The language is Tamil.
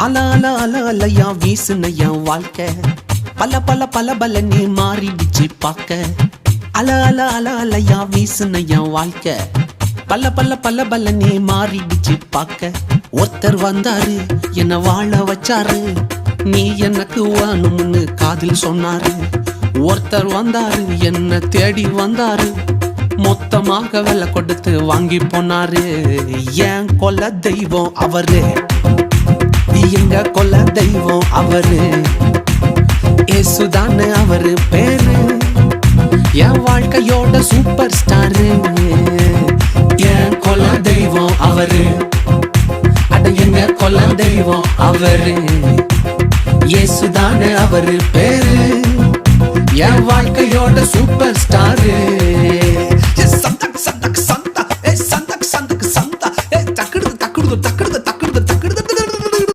அல அல அல அலையா வீசுன என் வாழ்க்கை பல பல பல பல நீ மாறிடுச்சு பாக்க அல அல அல அலையா வீசுன என் வாழ்க்கை பல பல பல பல நீ மாறிடுச்சு பாக்க ஒருத்தர் வந்தாரு என்ன வாழ வச்சாரு நீ எனக்கு வேணும்னு காதில் சொன்னாரு ஒருத்தர் வந்தாரு என்ன தேடி வந்தாரு மொத்தமாக விலை கொடுத்து வாங்கி போனாரு என் கொல்ல தெய்வம் அவரு எங்க கொல்ல தெய்வம் அவரு ஏசுதானே அவரு பேரு என் வாழ்க்கையோட சூப்பர் ஸ்டாரு என் கொல்ல தெய்வம் அவரு அட எங்க கொல்ல தெய்வம் அவரு ஏசுதானே அவரு பேரு என் வாழ்க்கையோட சூப்பர் ஸ்டாரு